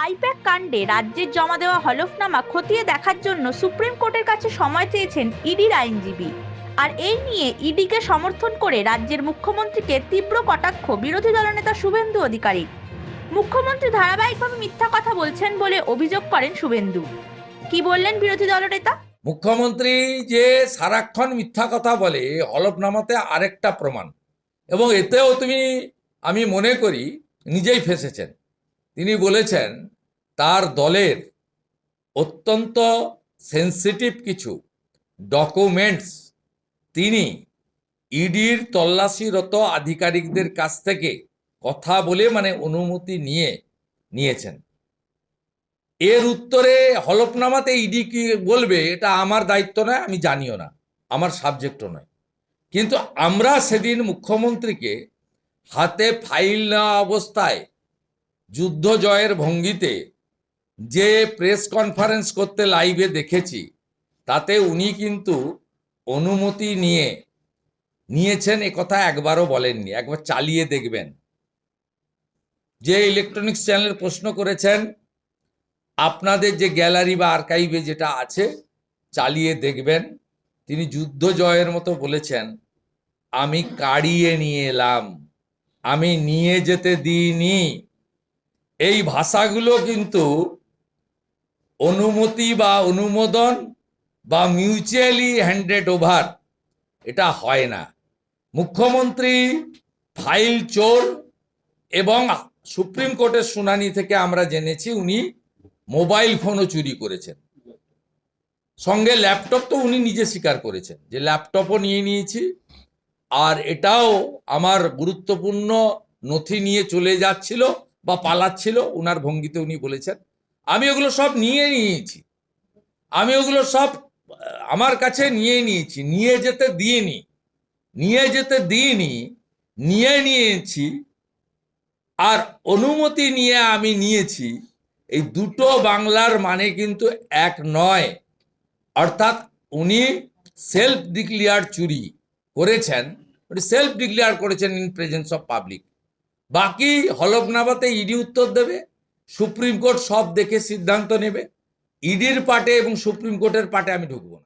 I-PAC কাণ্ডে রাজ্যের জমা দেওয়া হলফনামা খতিয়ে দেখার জন্য সুপ্রিম কোর্টের কাছে সময় চেয়েছেন ইডির আইনজীবী। আর এই নিয়ে ইডিকে সমর্থন করে রাজ্যের মুখ্যমন্ত্রীকে তীব্র কটাক্ষ বিরোধী দলনেতা শুভেন্দু অধিকারী। মুখ্যমন্ত্রী ধারাবাহিকভাবে মিথ্যা কথা বলছেন বলে অভিযোগ করেন শুভেন্দু। কি বললেন বিরোধী দলনেতা? মুখ্যমন্ত্রী যে সারাক্ষণ মিথ্যা কথা বলে হলফনামাতে আরেকটা প্রমাণ, এবং এতেও আমি মনে করি নিজেই ফেঁসেছেন। তিনি বলেছেন তার দলের অত্যন্ত সেন্সিটিভ কিছু ডকুমেন্টস তিনি ইডির তল্লাশিরত আধিকারিকদের কাছ থেকে কথা বলে অনুমতি নিয়েছেন। এর উত্তরে হলফনামাতে ইডি কি বলবে এটা আমার দায়িত্ব নয়, আমি জানিও না, আমার সাবজেক্টও নয়। কিন্তু আমরা সেদিন মুখ্যমন্ত্রীকে হাতে ফাইল নেওয়া অবস্থায় যুদ্ধ জয়ের ভঙ্গিতে যে প্রেস কনফারেন্স করতে লাইভে দেখেছি, তাতে উনি কিন্তু অনুমতি নিয়েছেন এ কথা একবারও বলেননি। একবার চালিয়ে দেখবেন। যে ইলেকট্রনিক্স চ্যানেল প্রশ্ন করেছেন, আপনাদের যে গ্যালারি বা আর্কাইভে যেটা আছে চালিয়ে দেখবেন, তিনি যুদ্ধ জয়ের মতো বলেছেন, আমি কাড়িয়ে নিয়ে এলাম, আমি নিয়ে যেতে দিইনি। এই ভাষাগুলো কিন্তু অনুমতি বা অনুমোদন বা মিউচুয়ালি হ্যান্ডেড ওভার এটা হয় না। মুখ্যমন্ত্রী ফাইল চোর, এবং সুপ্রিম কোর্টের শুনানি থেকে আমরা জেনেছি উনি মোবাইল ফোনও চুরি করেছেন, সঙ্গে ল্যাপটপ তো উনি নিজে স্বীকার করেছেন যে ল্যাপটপও নিয়েছি, আর এটাও আমার গুরুত্বপূর্ণ নথি নিয়ে চলে যাচ্ছিল বা পালাচ্ছিল, উনার ভঙ্গিতে উনি বলেছেন। আমি ওগুলো সব নিয়েছি, আমি ওগুলো সব আমার কাছে নিয়েছি, নিয়ে যেতে দিইনি, নিয়ে নিয়েছি। আর অনুমতি নিয়ে আমি নিয়েছি, এই দুটো বাংলার মানে কিন্তু এক নয়। অর্থাৎ উনি সেলফ ডিক্লেয়ার চুরি করেছেন, সেলফ ডিক্লেয়ার করেছেন ইন প্রেজেন্স অফ পাবলিক। বাকি হলফনামাতে ইডি উত্তর দেবে, সুপ্রিম কোর্ট সব দেখে সিদ্ধান্ত নেবে। ইডির পাটে এবং সুপ্রিম কোর্টের পাটে আমি ঢুকবো না।